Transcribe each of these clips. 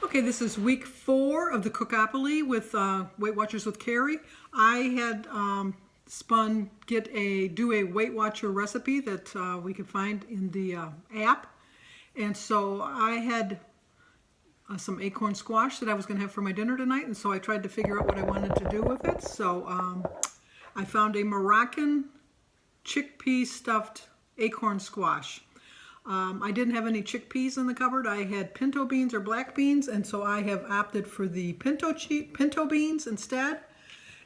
Okay, this is week 4 of the Cookopoly with Weight Watchers with Carrie. I had do a Weight Watcher recipe that we could find in the app, and so I had some acorn squash that I was going to have for my dinner tonight, and so I tried to figure out what I wanted to do with it. So I found a Moroccan chickpea stuffed acorn squash. I didn't have any chickpeas in the cupboard. I had pinto beans or black beans, and so I have opted for the pinto beans instead.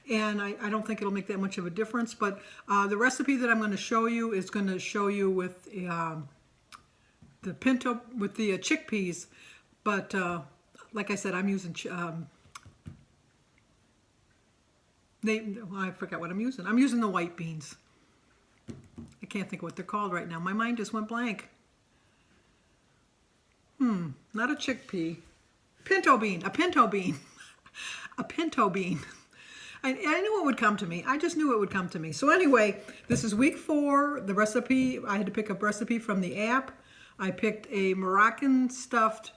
And I don't think it'll make that much of a difference, but the recipe that I'm going to show you is going to show you with the chickpeas. But like I said, I'm using I forgot what I'm using. I'm using the white beans. I can't think of what they're called right now. My mind just went blank. Not a chickpea. Pinto bean. A pinto bean. A pinto bean. I knew it would come to me. I just knew it would come to me. So anyway, this is week 4. The recipe, I had to pick up recipe from the app. I picked a Moroccan stuffed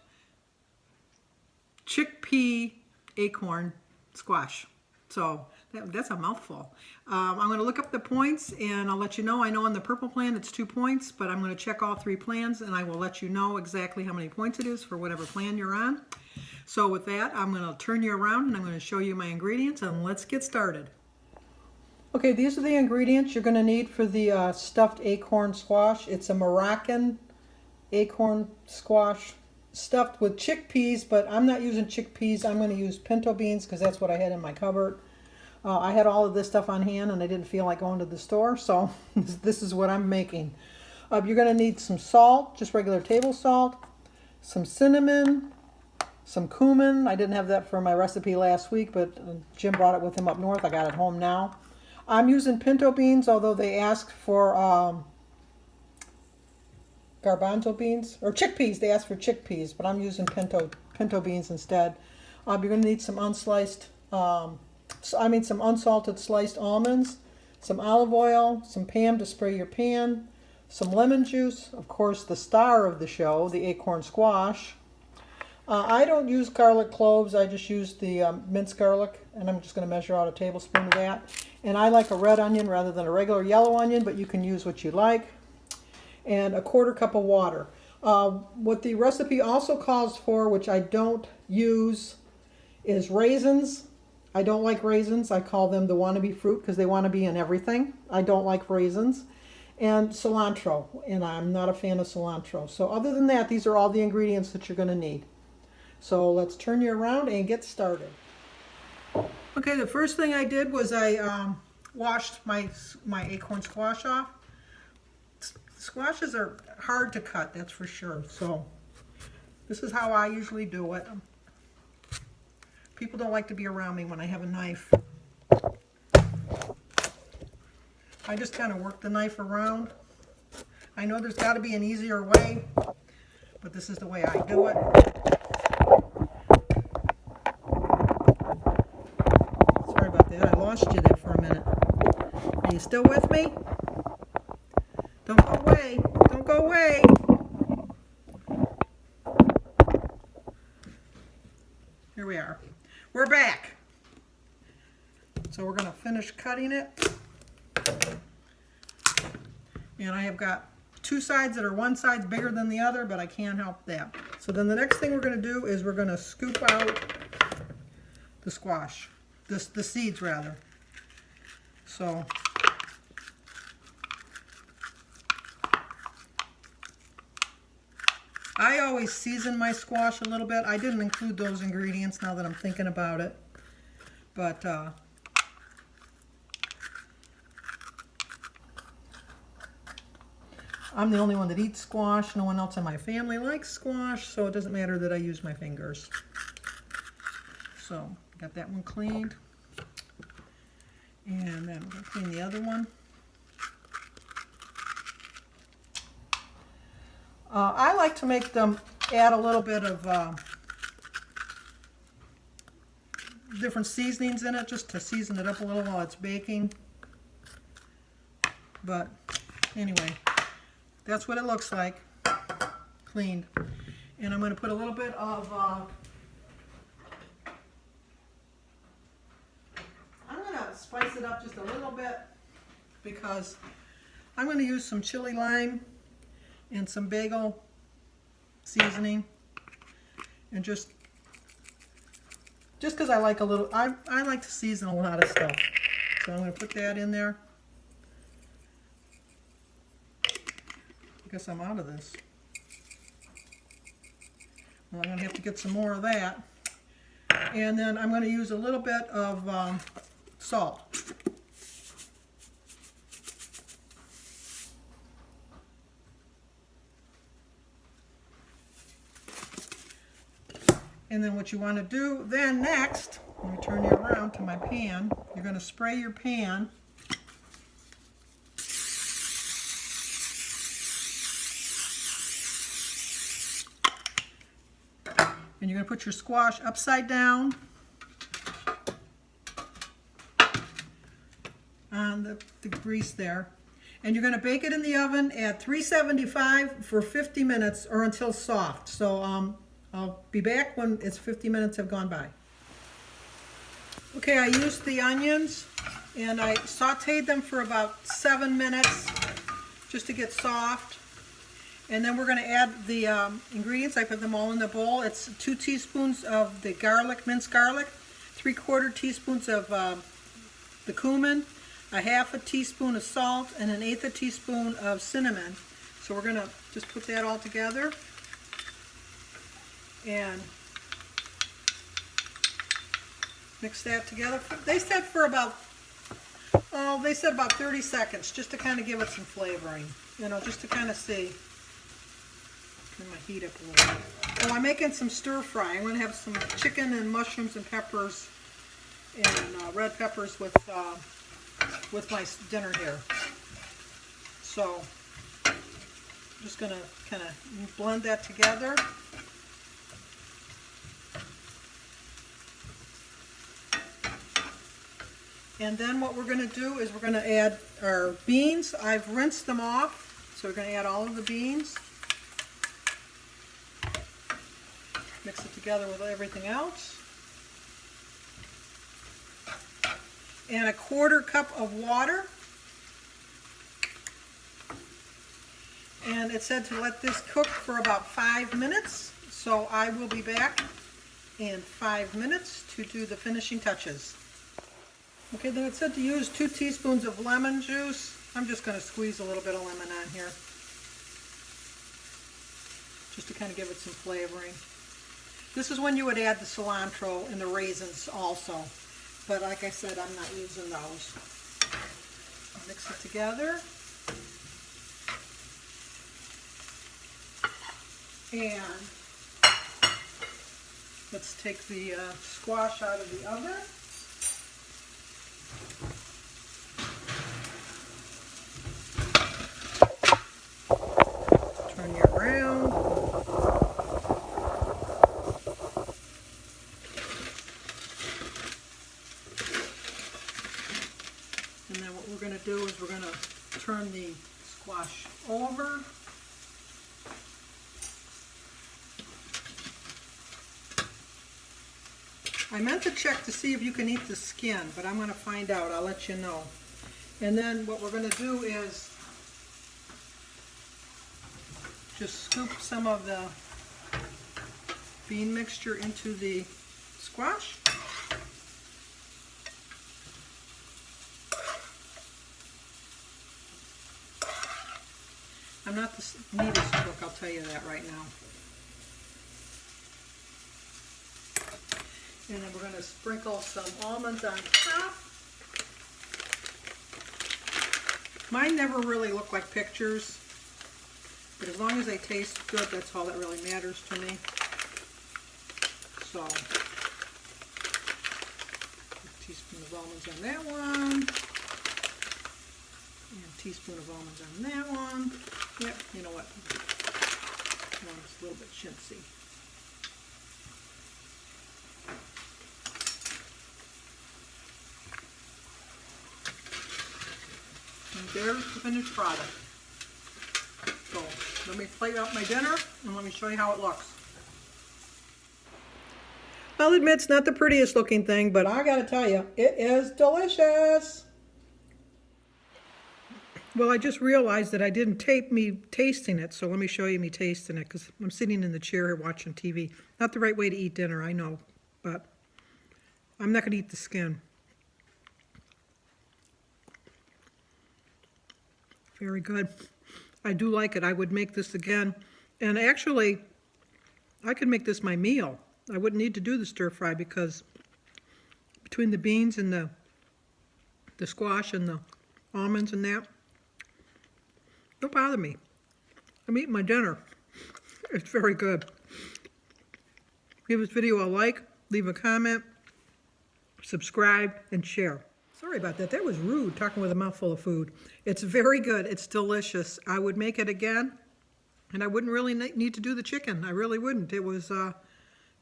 chickpea acorn squash. So that's a mouthful. I'm going to look up the points and I'll let you know. I know on the purple plan it's 2 points, but I'm going to check all 3 plans and I will let you know exactly how many points it is for whatever plan you're on. So with that, I'm going to turn you around and I'm going to show you my ingredients, and let's get started. Okay, these are the ingredients you're going to need for the stuffed acorn squash. It's a Moroccan acorn squash stuffed with chickpeas, but I'm not using chickpeas. I'm going to use pinto beans because that's what I had in my cupboard. I had all of this stuff on hand and I didn't feel like going to the store, so this is what I'm making. You're going to need some salt, just regular table salt, some cinnamon, some cumin. I didn't have that for my recipe last week, but Jim brought it with him up north. I got it home now. I'm using pinto beans, although they asked for garbanzo beans, or chickpeas. They asked for chickpeas, but I'm using pinto beans instead. You're going to need some some unsalted sliced almonds, some olive oil, some Pam to spray your pan, some lemon juice, of course the star of the show, the acorn squash. I don't use garlic cloves, I just use the minced garlic, and I'm just going to measure out a tablespoon of that. And I like a red onion rather than a regular yellow onion, but you can use what you like. And a 1/4 cup of water. What the recipe also calls for, which I don't use, is raisins. I don't like raisins. I call them the wannabe fruit because they want to be in everything. I don't like raisins. And cilantro, and I'm not a fan of cilantro. So other than that, these are all the ingredients that you're going to need. So let's turn you around and get started. Okay, the first thing I did was I washed my acorn squash off. Squashes are hard to cut, that's for sure. So this is how I usually do it. People don't like to be around me when I have a knife. I just kind of work the knife around. I know there's got to be an easier way, but this is the way I do it. Sorry about that, I lost you there for a minute. Are you still with me? Don't go away. Don't go away. Here we are. We're back. So we're going to finish cutting it. And I have got 2 sides that are one side's bigger than the other, but I can't help that. So then the next thing we're going to do is we're going to scoop out the squash. The seeds rather. So I always season my squash a little bit. I didn't include those ingredients now that I'm thinking about it. But I'm the only one that eats squash. No one else in my family likes squash, so it doesn't matter that I use my fingers. So, got that one cleaned. And then I'm going to clean the other one. I like to make them add a little bit of different seasonings in it just to season it up a little while it's baking. But anyway, that's what it looks like, cleaned. And I'm going to put a little bit of spice it up just a little bit because I'm going to use some chili lime and some bagel seasoning, and just because I like a little, I like to season a lot of stuff. So I'm going to put that in there. I guess I'm out of this. Well, I'm going to have to get some more of that. And then I'm going to use a little bit of salt. And then what you want to do then next, let me turn you around to my pan, you're going to spray your pan and you're going to put your squash upside down on the grease there. And you're going to bake it in the oven at 375 for 50 minutes or until soft. So I'll be back when it's 50 minutes have gone by. Okay, I used the onions and I sauteed them for about 7 minutes just to get soft. And then we're going to add the ingredients. I put them all in the bowl. It's 2 teaspoons of the garlic, minced garlic, 3/4 teaspoons of the cumin, a 1/2 teaspoon of salt, and an 1/8 teaspoon of cinnamon. So we're going to just put that all together. And mix that together. They said for about, they said about 30 seconds, just to kind of give it some flavoring. You know, just to kind of see. Turn my heat up a little bit. So I'm making some stir fry. I'm going to have some chicken and mushrooms and peppers and red peppers with my dinner here. So I'm just going to kind of blend that together. And then what we're going to do is we're going to add our beans. I've rinsed them off, so we're going to add all of the beans. Mix it together with everything else. And a 1/4 cup of water. And it said to let this cook for about 5 minutes. So I will be back in 5 minutes to do the finishing touches. Okay, then it said to use 2 teaspoons of lemon juice. I'm just going to squeeze a little bit of lemon on here, just to kind of give it some flavoring. This is when you would add the cilantro and the raisins also, but like I said, I'm not using those. I'll mix it together. And let's take the squash out of the oven. Turn you around. And then what we're going to do is we're going to turn the squash over. I meant to check to see if you can eat the skin, but I'm going to find out. I'll let you know. And then what we're going to do is just scoop some of the bean mixture into the squash. I'm not the neatest cook, I'll tell you that right now. And then we're going to sprinkle some almonds on top. Mine never really look like pictures, but as long as they taste good, that's all that really matters to me. So, a teaspoon of almonds on that one, and a teaspoon of almonds on that one. Yep, you know what? That one's a little bit chintzy. And there's the finished product. So let me plate up my dinner and let me show you how it looks. I'll admit it's not the prettiest looking thing, but I gotta tell you, it is delicious. Well, I just realized that I didn't tape me tasting it, so let me show you me tasting it, because I'm sitting in the chair here watching TV. Not the right way to eat dinner, I know, but I'm not gonna eat the skin. Very good. I do like it. I would make this again. And actually, I could make this my meal. I wouldn't need to do the stir fry because between the beans and the squash and the almonds and that, don't bother me. I'm eating my dinner. It's very good. Give this video a like, leave a comment, subscribe, and share. Sorry about that. That was rude, talking with a mouthful of food. It's very good. It's delicious. I would make it again, and I wouldn't really need to do the chicken. I really wouldn't. It was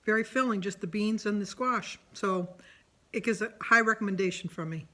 very filling, just the beans and the squash. So it gives a high recommendation from me.